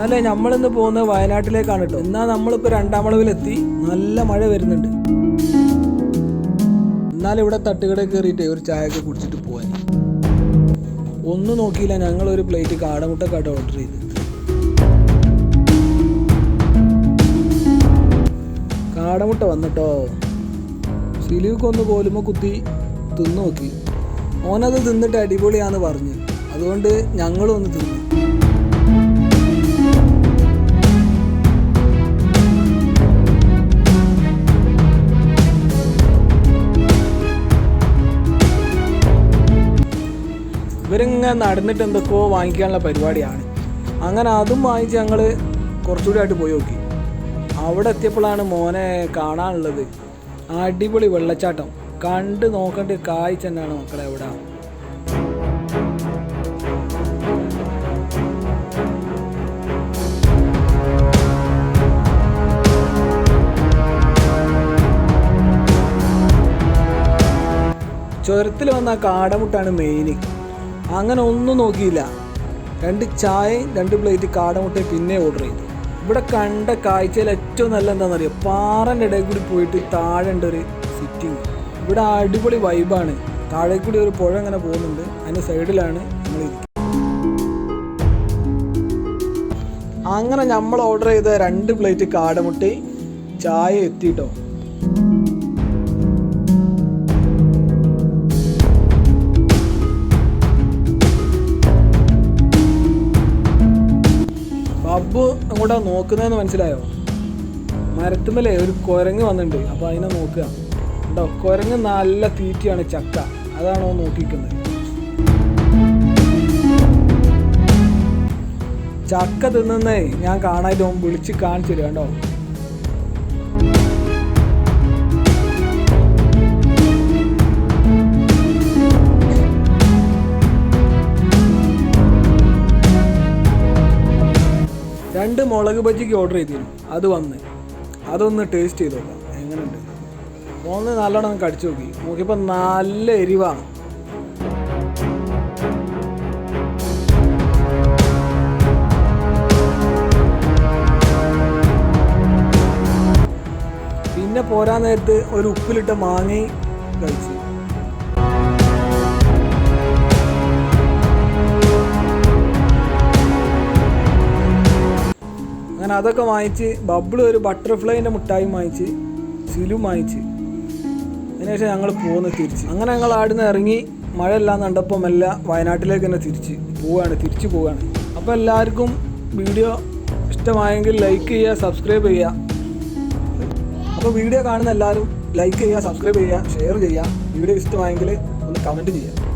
അല്ലേ നമ്മളിന്ന് പോകുന്നത് വയനാട്ടിലേക്കാണ് കേട്ടോ. എന്നാൽ നമ്മളിപ്പോൾ 2ാം വളവിലെത്തി. നല്ല മഴ വരുന്നുണ്ട്. എന്നാലും ഇവിടെ തട്ടുകട കയറിയിട്ട് ഒരു ചായയൊക്കെ കുടിച്ചിട്ട് പോകാൻ. ഒന്നും നോക്കിയില്ല, ഞങ്ങളൊരു പ്ലേറ്റ് കാടമുട്ടക്കാട്ട് ഓർഡർ ചെയ്ത്. കാടമുട്ട വന്നിട്ടോ. സിലിക്കൊന്ന് കോലുമ്പോൾ കുത്തി തിന്നു നോക്കി. ഓനത് തിന്നിട്ട് അടിപൊളിയാന്ന് പറഞ്ഞ്. അതുകൊണ്ട് ഞങ്ങളും ഒന്ന് തിന്നു. ഇവരിങ്ങനെ നടന്നിട്ട് എന്തൊക്കെയോ വാങ്ങിക്കാനുള്ള പരിപാടിയാണ്. അങ്ങനെ അതും വാങ്ങിച്ച് ഞങ്ങൾ കുറച്ചുകൂടി ആയിട്ട് പോയി നോക്കി. അവിടെ എത്തിയപ്പോഴാണ് മോനെ കാണാനുള്ളത്. അടിപൊളി വെള്ളച്ചാട്ടം. കണ്ട് നോക്കേണ്ട കാഴ്ച തന്നെയാണ് മക്കളെ ഇവിടെ. ചുരത്തിൽ വന്ന കാടമുട്ടാണ് മെയിൻ. അങ്ങനെ ഒന്നും നോക്കിയില്ല, 2 ചായയും 2 പ്ലേറ്റ് കാടമുട്ടയും പിന്നെ ഓർഡർ ചെയ്തു. ഇവിടെ കണ്ട കാഴ്ചയിൽ ഏറ്റവും നല്ല എന്താണെന്നറിയോ, പാറൻ്റെ ഇടയിൽ കൂടി പോയിട്ട് താഴെ ഉണ്ട് ഒരു സിറ്റിങ്. ഇവിടെ അടിപൊളി വൈബാണ്. താഴെ കൂടി ഒരു പുഴ അങ്ങനെ പോകുന്നുണ്ട്. അതിൻ്റെ സൈഡിലാണ് നമ്മൾ ഇരിക്കുന്നത്. അങ്ങനെ നമ്മൾ ഓർഡർ ചെയ്ത 2 പ്ലേറ്റ് കാടമുട്ടയും ചായ എത്തിയിട്ടോ. അബ്ബു അങ്ങോട്ടാ നോക്കുന്നതെന്ന് മനസ്സിലായോ? മരത്തുമ്മലേ ഒരു കുരങ്ങ് വന്നിട്ടുണ്ട്. അപ്പോൾ അതിനെ നോക്കുക ഉണ്ടോ. കുരങ്ങ് നല്ല തീറ്റയാണ് ചക്ക. അതാണോ നോക്കിക്കുന്നത്. ചക്ക തിന്നുന്നേ ഞാൻ കാണാൻ വിളിച്ച് കാണിച്ചു തരിക കണ്ടോ. രണ്ട് മുളക് ബജിക്ക് ഓർഡർ ചെയ്തിരുന്നു. അത് വന്ന് അതൊന്ന് ടേസ്റ്റ് ചെയ്ത് നോക്കാം എങ്ങനെയുണ്ട്. ഒന്ന് നല്ലോണം കടിച്ചു നോക്കിയപ്പോൾ നല്ല എരിവാണ്. പിന്നെ പോരാൻ നേരത്ത് ഒരു ഉപ്പിലിട്ട മാങ്ങയും കഴിച്ചു. അങ്ങനെ അതൊക്കെ വാങ്ങിച്ച് ബബിൾ ഒരു ബട്ടർഫ്ലൈൻ്റെ മുട്ടായും വാങ്ങിച്ച് സിലും വാങ്ങിച്ച്. അതിനുശേഷം ഞങ്ങൾ പോകുന്നത് തിരിച്ച്. അങ്ങനെ ഞങ്ങൾ ആടുന്ന് ഇറങ്ങി. മഴ എല്ലാം കണ്ടപ്പം എല്ലാം വയനാട്ടിലേക്ക് തന്നെ തിരിച്ചു പോവുകയാണ്. അപ്പോൾ എല്ലാവർക്കും വീഡിയോ ഇഷ്ടമായെങ്കിൽ ലൈക്ക് ചെയ്യുക, സബ്സ്ക്രൈബ് ചെയ്യുക. അപ്പോൾ വീഡിയോ കാണുന്ന എല്ലാവരും ലൈക്ക് ചെയ്യുക, സബ്സ്ക്രൈബ് ചെയ്യുക, ഷെയർ ചെയ്യുക. വീഡിയോ ഇഷ്ടമായെങ്കിൽ ഒന്ന് കമൻറ്റ് ചെയ്യുക.